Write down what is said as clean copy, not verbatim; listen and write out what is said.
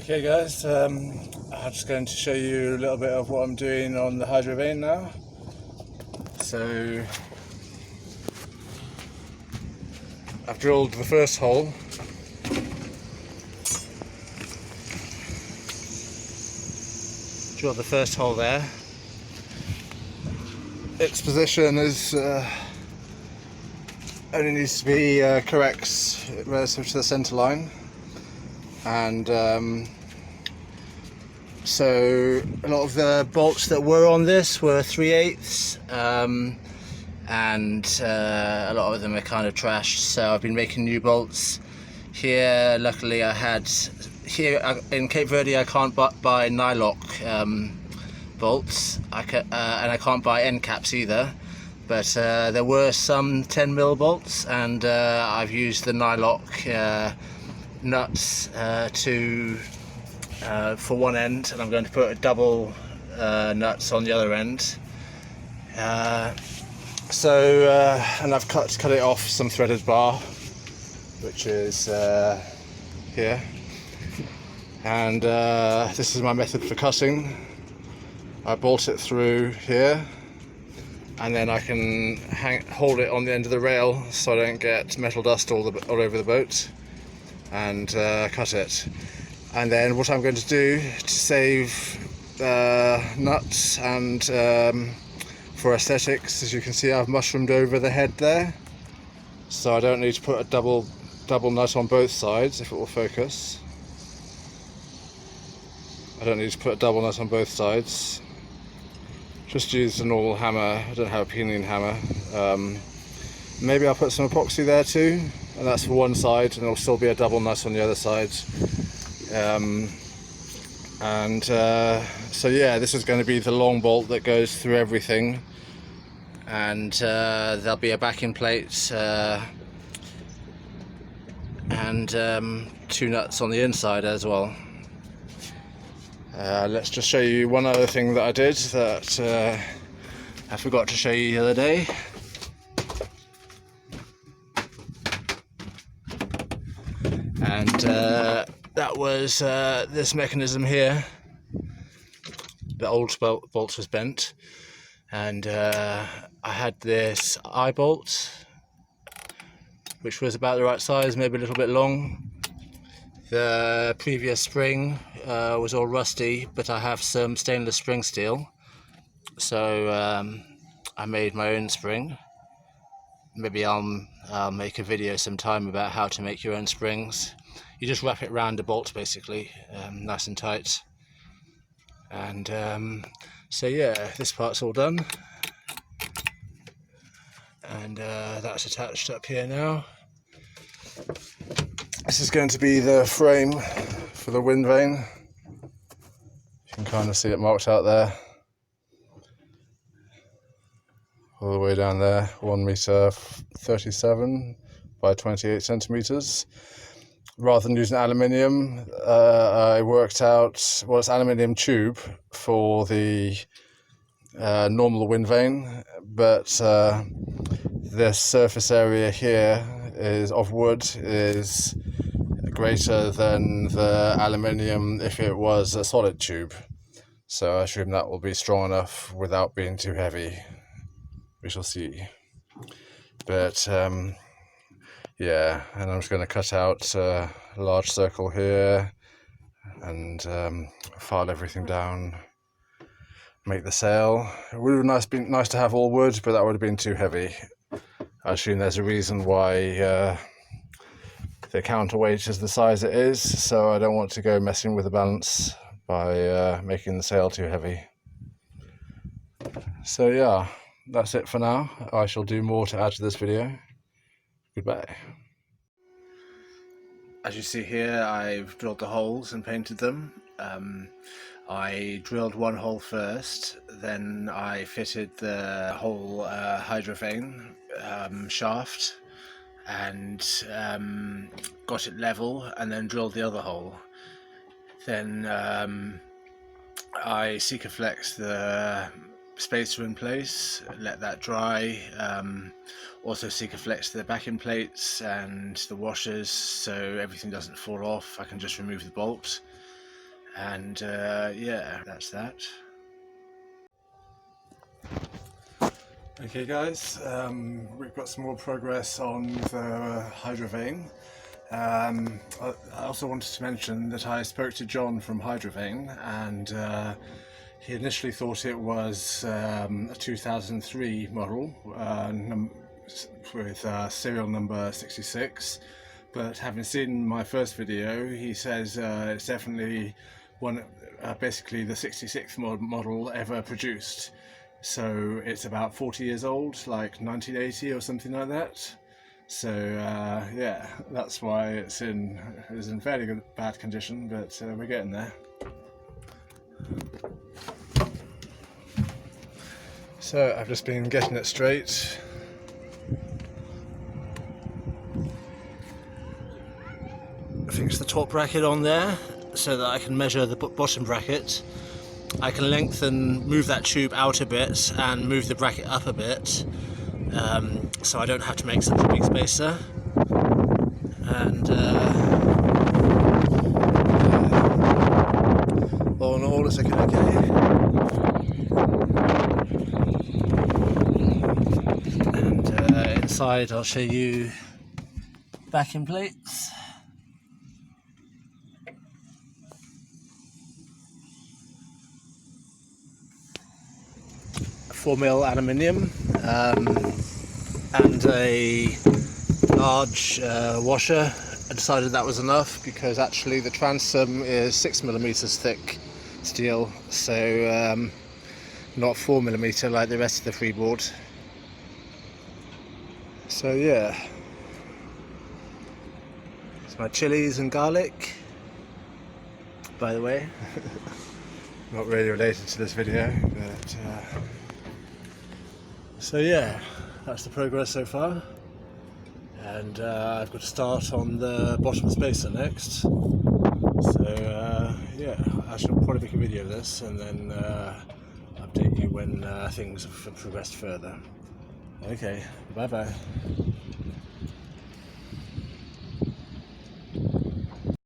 Okay guys, I'm just going to show you a little bit of what I'm doing on the Hydrovane now. So I've drilled the first hole. Drilled the first hole there. Its position is only needs to be correct relative to the centre line, and so a lot of the bolts that were on this were 3/8, and a lot of them are kind of trashed, so I've been making new bolts. Here luckily I had, here in Cape Verde I can't buy nylock bolts, and I can't buy end caps either, but there were some 10mm bolts, and I've used the nylock nuts for one end, and I'm going to put a double nuts on the other end. And I've cut it off some threaded bar, which is here, and this is my method for cutting. I bolt it through here, and then I can hold it on the end of the rail so I don't get metal dust all over the boat, and cut it. And then what I'm going to do to save nuts and for aesthetics, as you can see, I've mushroomed over the head there, so I don't need to put a double nut on both sides. If it will focus, I don't need to put a double nut on both sides. Just use a normal hammer. I don't have a pinion hammer. Maybe I'll put some epoxy there too, and that's for one side, and there'll still be a double nut on the other side. So yeah, this is going to be the long bolt that goes through everything, and there'll be a backing plate and two nuts on the inside as well. Let's just show you one other thing that I did that I forgot to show you the other day. And that was this mechanism here. The old bolt was bent, and I had this eye bolt, which was about the right size, maybe a little bit long. The previous spring was all rusty, but I have some stainless spring steel, so I made my own spring. Maybe I'll make a video sometime about how to make your own springs. You just wrap it around the bolt basically, nice and tight. And so yeah, this part's all done, and that's attached up here now. This is going to be the frame for the wind vane. You can kind of see it marked out there, all the way down there, 1.37 m by 28 centimeters. Rather than using aluminium, I worked out, well, it's aluminium tube for the normal wind vane, but this surface area here of wood is greater than the aluminium if it was a solid tube, so I assume that will be strong enough without being too heavy. We shall see. But yeah, and I'm just going to cut out a large circle here and file everything down, make the sail. It would have been nice to have all wood, but that would have been too heavy. I assume there's a reason why the counterweight is the size it is, so I don't want to go messing with the balance by making the sail too heavy. So yeah, that's it for now. I shall do more to add to this video. Goodbye. As you see here, I've drilled the holes and painted them. I drilled one hole first, then I fitted the whole Hydrovane shaft and got it level, and then drilled the other hole. Then I Sikaflexed the spacer in place, let that dry, also Sikaflexed the backing plates and the washers so everything doesn't fall off. I can just remove the bolt. And yeah, that's that. Okay guys, we've got some more progress on the Hydrovane. I also wanted to mention that I spoke to John from Hydrovane, and he initially thought it was a 2003 model with serial number 66, but having seen my first video, he says it's definitely basically the 66th model ever produced. So it's about 40 years old, like 1980 or something like that. So yeah, that's why it's in fairly bad condition, but we're getting there. So I've just been getting it straight. Fix the top bracket on there so that I can measure the bottom bracket. I can move that tube out a bit and move the bracket up a bit, so I don't have to make such a big spacer. And all in all, it's looking okay. And inside, I'll show you backing plates. 4mm aluminium, and a large washer. I decided that was enough because actually the transom is 6mm thick steel, so not 4mm like the rest of the freeboard. So yeah, it's my chilies and garlic, by the way. Not really related to this video, but so yeah, that's the progress so far, and I've got to start on the bottom spacer next. So yeah, I shall probably make a video of this and then update you when things have progressed further. Okay, bye bye.